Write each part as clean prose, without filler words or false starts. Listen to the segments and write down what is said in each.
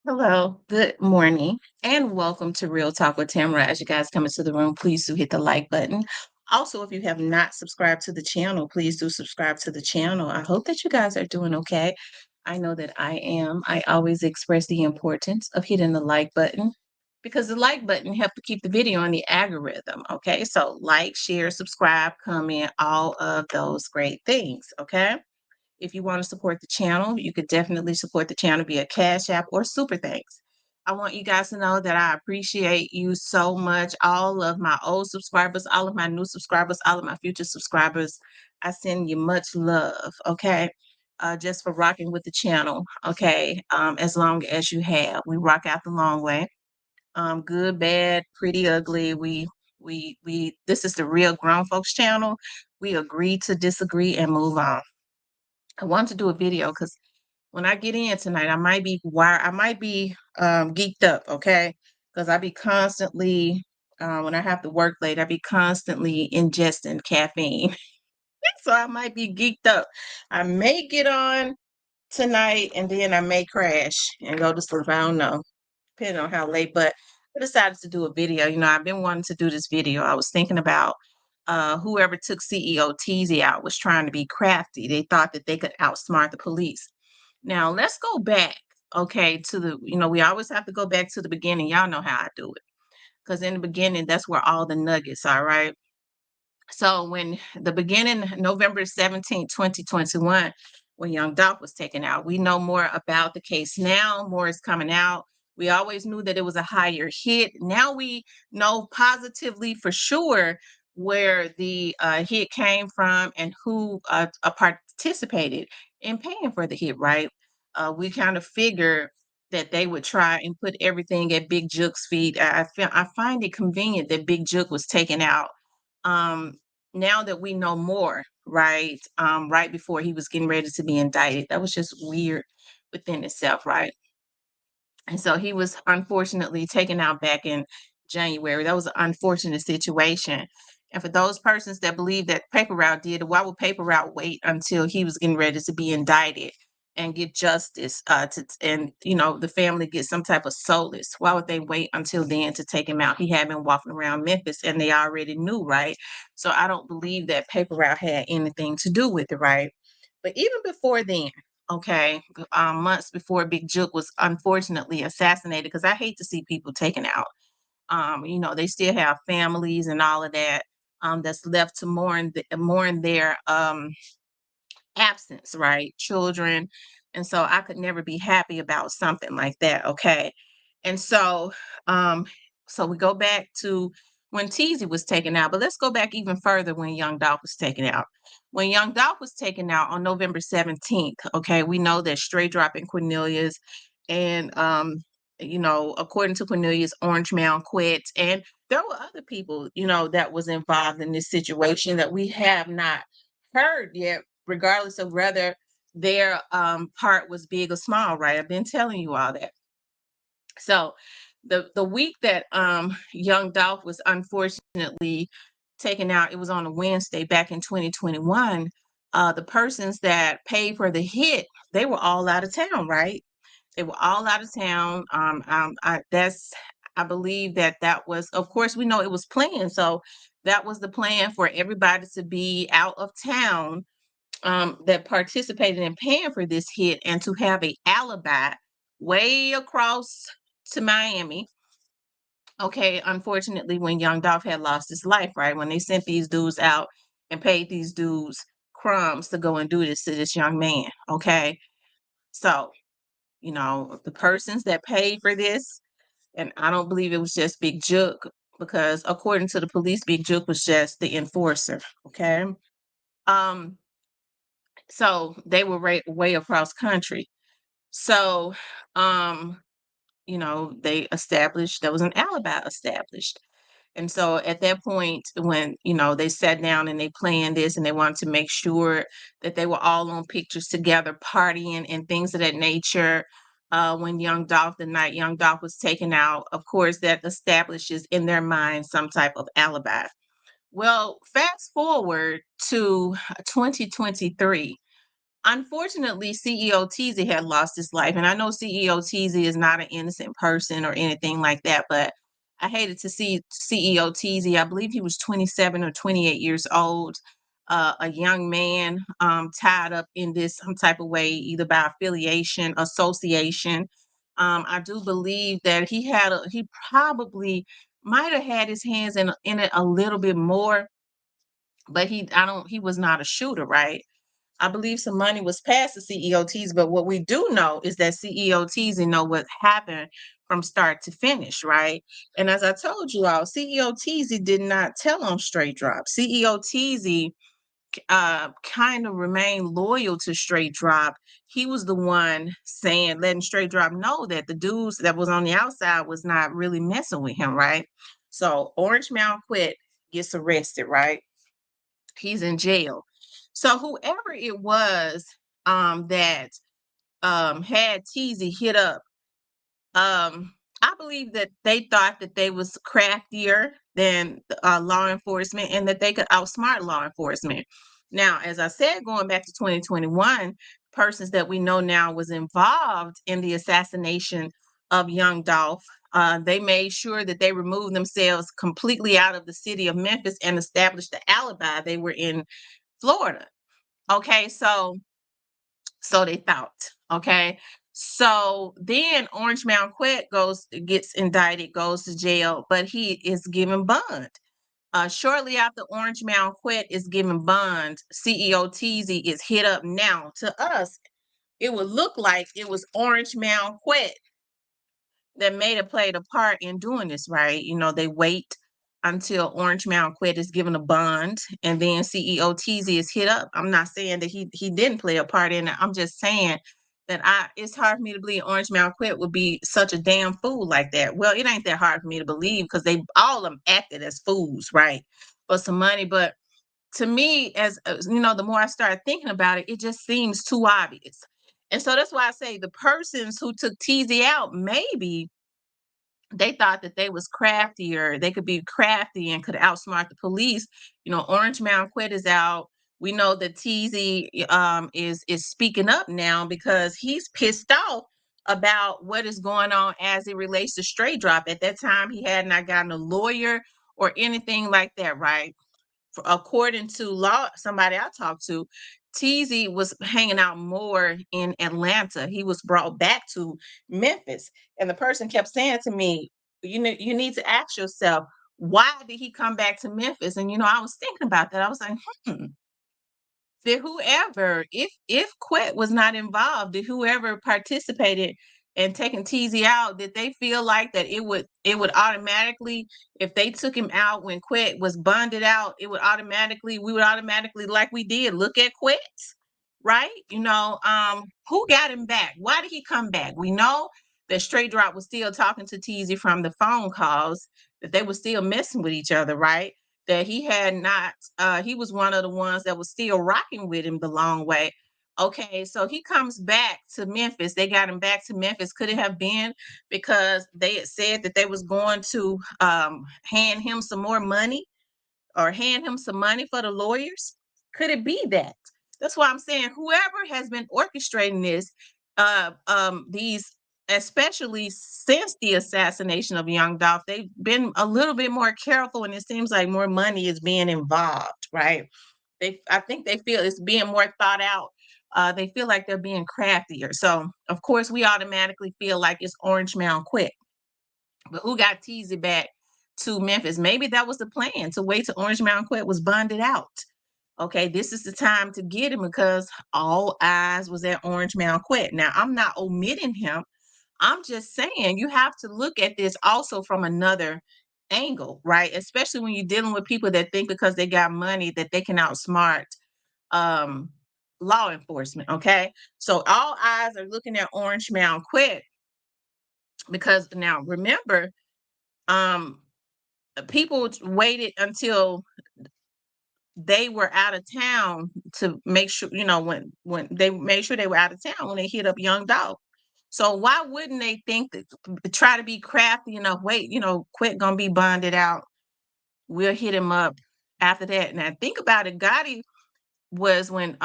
Hello, good morning, and welcome to Real Talk with Tamara. As you guys come into the room, please do hit the like button. Also, if you have not subscribed to the channel, please do subscribe to the channel. I hope that you guys are doing okay. I know that I am. I always express the importance of hitting the like button because the like button helps to keep the video on the algorithm. Okay, so like, share, subscribe, comment, all of those great things. Okay. If you want to support the channel, you could definitely support the channel via Cash App or Super Thanks. I want you guys to know that I appreciate you so much. All of my old subscribers, all of my new subscribers, all of my future subscribers, I send you much love, okay? Just for rocking with the channel, okay? As long as you have. We rock out the long way. Good, bad, pretty, ugly. This is the real grown folks channel. We agree to disagree and move on. I want to do a video because when I get in tonight, I might be geeked up, okay? Because I be constantly when I have to work late, I be constantly ingesting caffeine. So I might be geeked up. I may get on tonight and then I may crash and go to sleep. I don't know, depending on how late, but I decided to do a video. I've been wanting to do this video. I was thinking about whoever took Ceoteezy out was trying to be crafty. They thought that they could outsmart the police. Now let's go back, okay, we always have to go back to the beginning. Y'all know how I do it. Because in the beginning, that's where all the nuggets are, right? So when the beginning, November 17th, 2021, when young Dolph was taken out, we know more about the case now. More is coming out. We always knew that it was a higher hit. Now we know positively for sure where the hit came from and who participated in paying for the hit, right? We kind of figure that they would try and put everything at Big Jook's feet. I find it convenient that Big Jook was taken out, um, now that we know more, right? Right before he was getting ready to be indicted. That was just weird within itself, right? And so he was unfortunately taken out back in January. That was an unfortunate situation. And for those persons that believe that Paper Route did it, why would Paper Route wait until he was getting ready to be indicted and get justice? And the family get some type of solace. Why would they wait until then to take him out? He had been walking around Memphis, and they already knew, right? So I don't believe that Paper Route had anything to do with it, right? But even before then, okay, months before Big Jook was unfortunately assassinated, because I hate to see people taken out. They still have families and all of that, that's left to mourn their absence, right? Children. And so I could never be happy about something like that. Okay. And um, so we go back to when Teasy was taken out, but let's go back even further when Young Dolph was taken out. When Young Dolph was taken out on November 17th, okay, we know that Straight Dropping Cornelius and according to Cornelius, Orange Mound quit. And there were other people, that was involved in this situation that we have not heard yet, regardless of whether their part was big or small, right? I've been telling you all that. So the week that young Dolph was unfortunately taken out, it was on a Wednesday back in 2021. The persons that paid for the hit, they were all out of town, right? They were all out of town. I believe that was, of course, we know it was planned. So that was the plan for everybody to be out of town, that participated in paying for this hit, and to have a alibi way across to Miami. Okay, unfortunately, when Young Dolph had lost his life, right? When they sent these dudes out and paid these dudes crumbs to go and do this to this young man. Okay. So, the persons that paid for this, and I don't believe it was just Big Jook, because according to the police, Big Jook was just the enforcer. Okay. Um, so they were way across country. So, they established there was an alibi established. And so at that point, when, they sat down and they planned this and they wanted to make sure that they were all on pictures together, partying and things of that nature. When the night Young Dolph was taken out, of course, that establishes in their mind some type of alibi. Well, fast forward to 2023. Unfortunately, Ceoteezy had lost his life, and I know Ceoteezy is not an innocent person or anything like that, but I hated to see Ceoteezy. I believe he was 27 or 28 years old, a young man, tied up in this some type of way, either by affiliation, association. I do believe that he probably might have had his hands in it a little bit more, but he was not a shooter, right? I believe some money was passed to CEOTs, but what we do know is that CEOTs know what happened from start to finish, right? And as I told you all, CEOTZ did not tell on Straight Drop. CEOTZ kind of remained loyal to Straight Drop. He was the one letting Straight Drop know that the dudes that was on the outside was not really messing with him, right? So Orange Mound Quit gets arrested, right? He's in jail. So whoever it was that had Teasy hit up, I believe that they thought that they was craftier than law enforcement and that they could outsmart law enforcement. Now, as I said, going back to 2021, persons that we know now was involved in the assassination of young Dolph, they made sure that they removed themselves completely out of the city of Memphis and established the alibi. They were in Florida. Okay, so they thought. Okay. So then Orange Mound Quet gets indicted, goes to jail, but he is given bond. Shortly after Orange Mound Quet is given bond, CEO Teasy is hit up. Now, to us, it would look like it was Orange Mound Quet that played a part in doing this, right? You know, they wait until Orange Mound Quit is given a bond, and then CEO Teasy is hit up. I'm not saying that he didn't play a part in it. I'm just saying that it's hard for me to believe Orange Mound Quit would be such a damn fool like that. Well, it ain't that hard for me to believe because they all of them acted as fools, right? For some money. But to me, as you know, the more I started thinking about it, it just seems too obvious. And so that's why I say the persons who took Teasy out, maybe they thought that they was craftier. They could be crafty and could outsmart the police. You know, Orange Mound Quit is out. We know that Teasy is speaking up now because he's pissed off about what is going on as it relates to Straight Drop. At that time, he had not gotten a lawyer or anything like that, right? According to somebody I talked to, Teasy was hanging out more in Atlanta. He was brought back to Memphis. And the person kept saying to me, you need to ask yourself, why did he come back to Memphis? And I was thinking about that. I was like, did whoever, if Quet was not involved, did whoever participated in taking Teasy out, did they feel like that it would automatically, if they took him out when Quet was bonded out, we would automatically, like we did, look at Quet, right? Who got him back? Why did he come back? We know that Straight Drop was still talking to Teasy from the phone calls, that they were still messing with each other, right? That he had not, he was one of the ones that was still rocking with him the long way. Okay, so he comes back to Memphis. They got him back to Memphis. Could it have been because they had said that they was going to hand him some more money or hand him some money for the lawyers? Could it be that? That's why I'm saying whoever has been orchestrating this, these, especially since the assassination of young Dolph, they've been a little bit more careful, and it seems like more money is being involved, right? I think they feel it's being more thought out. They feel like they're being craftier. So, of course, we automatically feel like it's Orange Mound Quick. But who got Teasy back to Memphis? Maybe that was the plan, to wait till Orange Mound Quet was bonded out. Okay, this is the time to get him because all eyes was at Orange Mound Quet. Now, I'm not omitting him. I'm just saying you have to look at this also from another angle, right? Especially when you're dealing with people that think because they got money that they can outsmart um, law enforcement. Okay, so all eyes are looking at Orange Mound Quet because now remember, um, people waited until they were out of town to make sure, when they made sure they were out of town when they hit up young dog. So why wouldn't they think that, try to be crafty enough? Wait, Quit gonna be bonded out. We'll hit him up after that. Now think about it. Gotti was when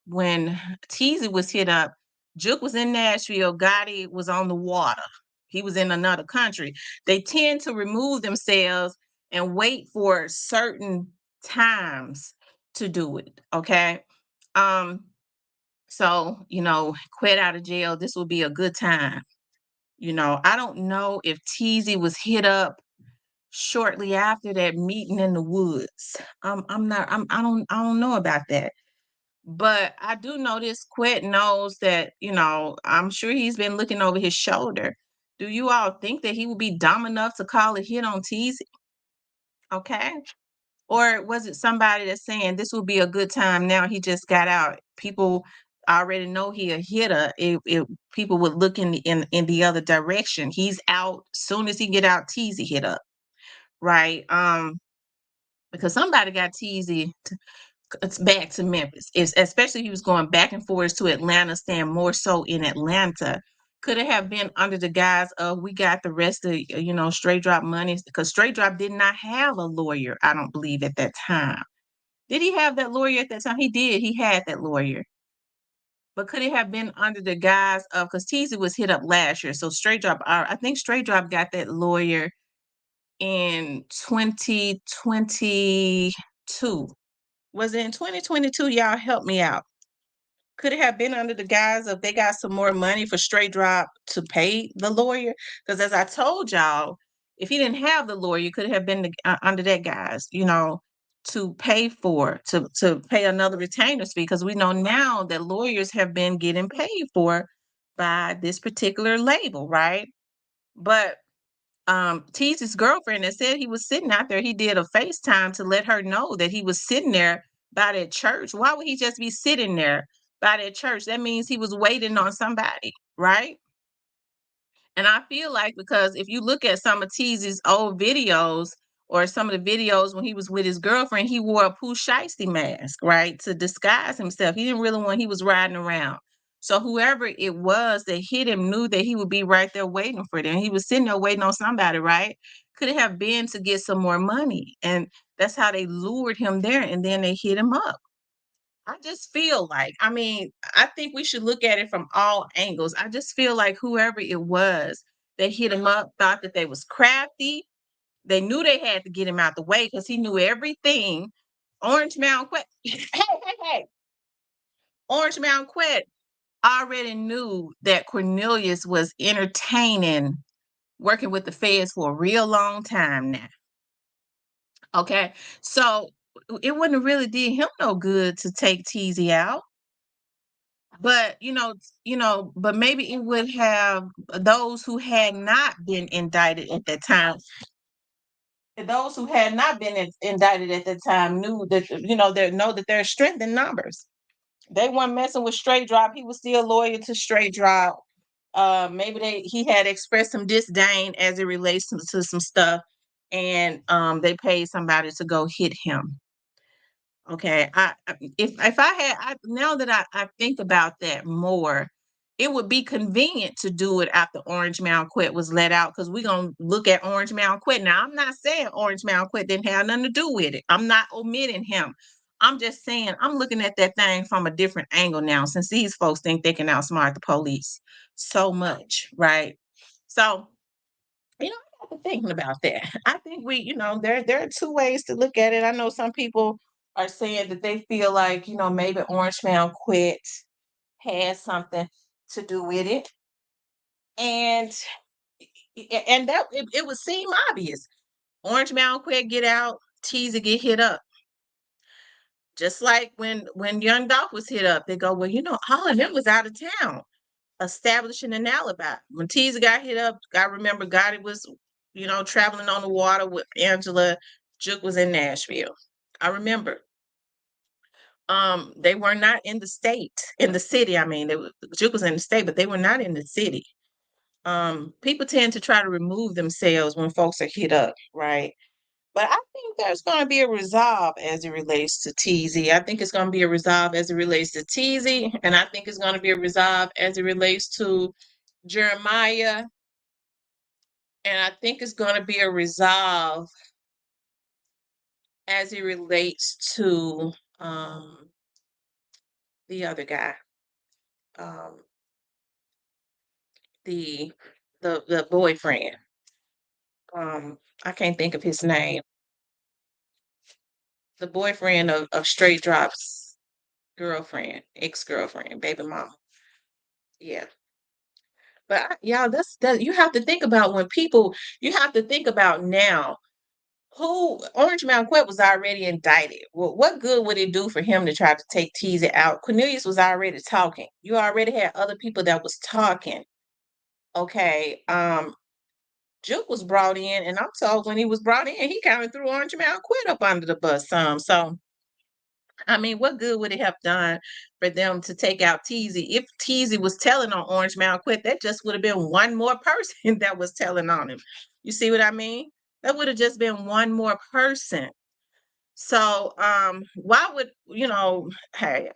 when Teasy was hit up, Juke was in Nashville, Gotti was on the water. He was in another country. They tend to remove themselves and wait for certain times to do it. Okay. Um, so, quit out of jail. This will be a good time. I don't know if Teasy was hit up shortly after that meeting in the woods. I'm not. I don't know about that. But I do know this Quet knows that. I'm sure he's been looking over his shoulder. Do you all think that he would be dumb enough to call a hit on Teasy? Okay. Or was it somebody that's saying this will be a good time now he just got out? People already know he a hitter. If people would look in the other direction. He's out soon as he get out, Teasy hit up. Right. Because somebody got Teasy it's back to Memphis. It's especially he was going back and forth to Atlanta, staying more so in Atlanta. Could it have been under the guise of we got the rest of straight drop money? Because straight drop did not have a lawyer, I don't believe at that time. Did he have that lawyer at that time? He did. He had that lawyer. But could it have been under the guise of because Teasy was hit up last year? So straight drop, I think straight drop got that lawyer in 2022. Was it in 2022? Y'all help me out. Could it have been under the guise of they got some more money for straight drop to pay the lawyer? Because as I told y'all, if he didn't have the lawyer, could it have been under that guise, to pay to pay another retainer's fee? Because we know now that lawyers have been getting paid for by this particular label, right? But Tease's girlfriend that said he was sitting out there, he did a FaceTime to let her know that he was sitting there by that church. Why would he just be sitting there by that church? That means he was waiting on somebody, right? And I feel like because if you look at some of Tease's old videos or some of the videos when he was with his girlfriend, he wore a Pooh Shiesty mask, right? To disguise himself. He didn't really want he was riding around. So whoever it was that hit him knew that he would be right there waiting for them. He was sitting there waiting on somebody, right? Could it have been to get some more money? And that's how they lured him there and then they hit him up. I just feel like, I think we should look at it from all angles. I just feel like whoever it was that hit him up thought that they was crafty. They knew they had to get him out the way because he knew everything. Orange Mountain Quet, hey. Orange Mountain Quet already knew that Cornelius was entertaining working with the feds for a real long time now. Okay. So it wouldn't have really did him no good to take Teasy out. But, but maybe it would have those who had not been indicted at that time. Those who had not been indicted at that time knew that, they know that there's strength in numbers. They weren't messing with straight drop. He was still loyal to straight drop. Maybe he had expressed some disdain as it relates to some stuff, and they paid somebody to go hit him. Okay, if I had now that I think about that more, it would be convenient to do it after Orange Mound Quet was let out because we're gonna look at Orange Mound Quet. Now, I'm not saying Orange Mound Quet didn't have nothing to do with it. I'm not omitting him. I'm just saying I'm looking at that thing from a different angle now since these folks think they can outsmart the police so much, right? So I got to thinking about that. I think there are two ways to look at it. I know some people are saying that they feel like, maybe Orange Mound Quit has something to do with it. And that it would seem obvious. Orange Mound Quit get out, Teaser get hit up. Just like when Young Dolph was hit up, they go, well, all of them was out of town, establishing an alibi. When Teaser got hit up, I remember Gotti was, traveling on the water with Angela. Juke was in Nashville. I remember. They were not in the city. Juke was in the state, but they were not in the city. People tend to try to remove themselves when folks are hit up, right? But I think there's going to be a resolve as it relates to Teasy. I think it's going to be a resolve as it relates to Teasy, and I think it's going to be a resolve as it relates to Jeremiah, and I think it's going to be a resolve as it relates to the other guy, um, the the boyfriend. I can't think of his name. The boyfriend of Straight Drop's girlfriend, ex-girlfriend, baby mama. Yeah. But y'all, that you have to think about when people. You have to think about now. Who Orange Mountain Quet was already indicted. Well, what good would it do for him to try to take Teasy out? Cornelius was already talking. You already had other people that was talking. Okay. Juke was brought in, and I'm told when he was brought in, he kind of threw Orange Mountain Quet up under the bus some. So I mean, what good would it have done for them to take out Teasy? If Teasy was telling on Orange Mountain Quet, that just would have been one more person that was telling on him. You see what I mean? That would have just been one more person. So, why would Hey,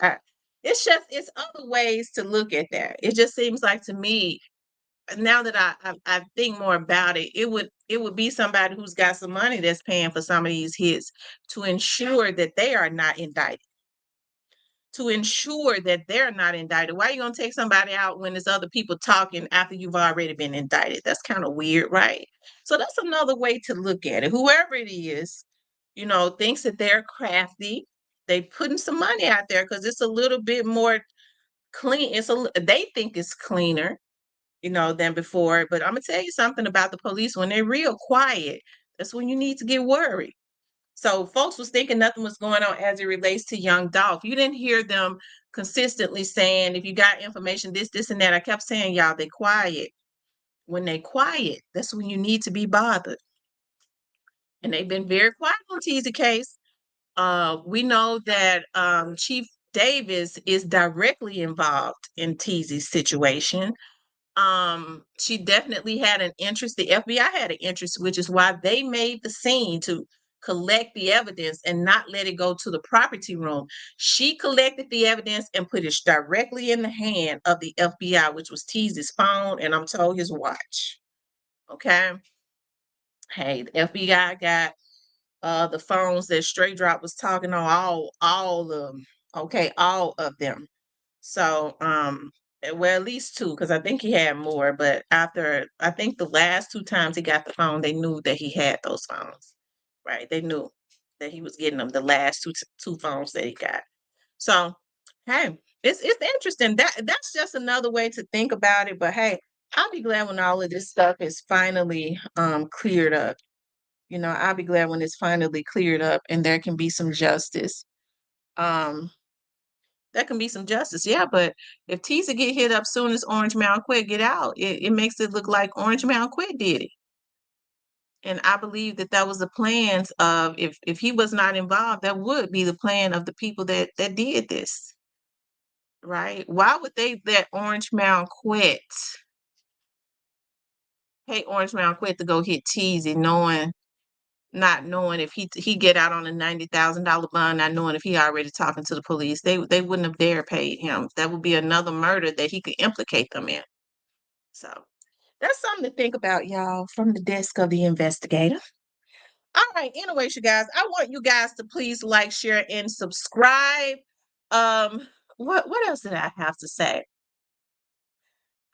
it's other ways to look at that. It just seems like to me now that I think more about it, it would be somebody who's got some money that's paying for some of these hits to ensure that they are not indicted. To ensure that they're not indicted. Why are you gonna take somebody out when there's other people talking after you've already been indicted? That's kind of weird, right? So that's another way to look at it. Whoever it is, thinks that they're crafty. They putting some money out there because it's a little bit more clean. They think it's cleaner, than before. But I'm gonna tell you something about the police. When they're real quiet, that's when you need to get worried. So folks was thinking nothing was going on as it relates to young Dolph. You didn't hear them consistently saying, if you got information, this, and that. I kept saying, y'all, they quiet. When they quiet, that's when you need to be bothered. And they've been very quiet on Teasy case. We know that Chief Davis is directly involved in Teasy's situation. She definitely had an interest. The FBI had an interest, which is why they made the scene to collect the evidence and not let it go to the property room. She collected the evidence and put it directly in the hand of the FBI, which was Teasy's phone and I'm told his watch. Okay. Hey, the FBI got the phones that Straight Drop was talking on, all of them. Okay, all of them. So, well, at least two, because I think he had more. But after, I think the last two times he got the phone, they knew that he had those phones, right? They knew that he was getting them the last two phones that he got. So, hey, it's interesting. That's just another way to think about it. But hey, I'll be glad when all of this stuff is finally cleared up. I'll be glad when it's finally cleared up and there can be some justice. Um, there can be some justice. Yeah, but if Tisa get hit up soon as Orange Mountain Quit get out, it makes it look like Orange Mountain Quit did it. And I believe that that was the plans of if he was not involved, that would be the plan of the people that did this, right? Why would they let Orange Mountain Quit pay Orange Mountain Quit to go hit Teasy, not knowing if he get out on a $90,000 bond, not knowing if he already talking to the police? They wouldn't have dare paid him. That would be another murder that he could implicate them in. So that's something to think about, y'all, from the desk of the investigator. All right. Anyways, you guys, I want you guys to please like, share, and subscribe. Um, what else did I have to say?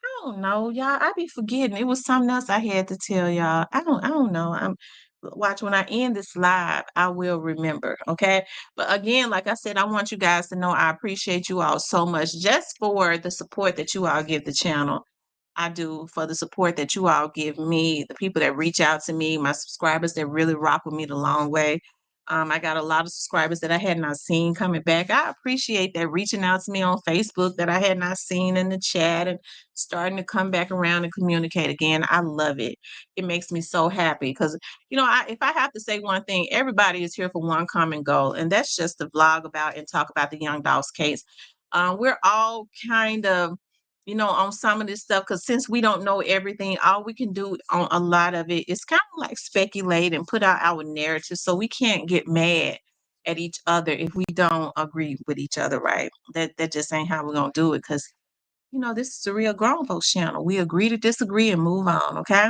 I don't know, y'all. I be forgetting. It was something else I had to tell y'all. I don't know. Watch when I end this live, I will remember. Okay. But again, like I said, I want you guys to know I appreciate you all so much just for the support that you all give the channel. I do, for the support that you all give me, the people that reach out to me, my subscribers that really rock with me the long way. I got a lot of subscribers that I had not seen coming back. I appreciate that, reaching out to me on Facebook that I had not seen in the chat and starting to come back around and communicate again. I love it. It makes me so happy because, if I have to say one thing, everybody is here for one common goal, and that's just to vlog about and talk about the Young Dolph's case. We're all kind of on some of this stuff, because since we don't know everything, all we can do on a lot of it is kind of like speculate and put out our narrative, so we can't get mad at each other if we don't agree with each other, right? That just ain't how we're gonna do it, because this is a real grown folks channel. We agree to disagree and move on, okay?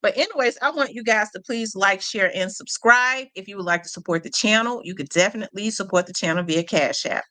But anyways, I want you guys to please like, share, and subscribe. If you would like to support the channel, you could definitely support the channel via Cash App.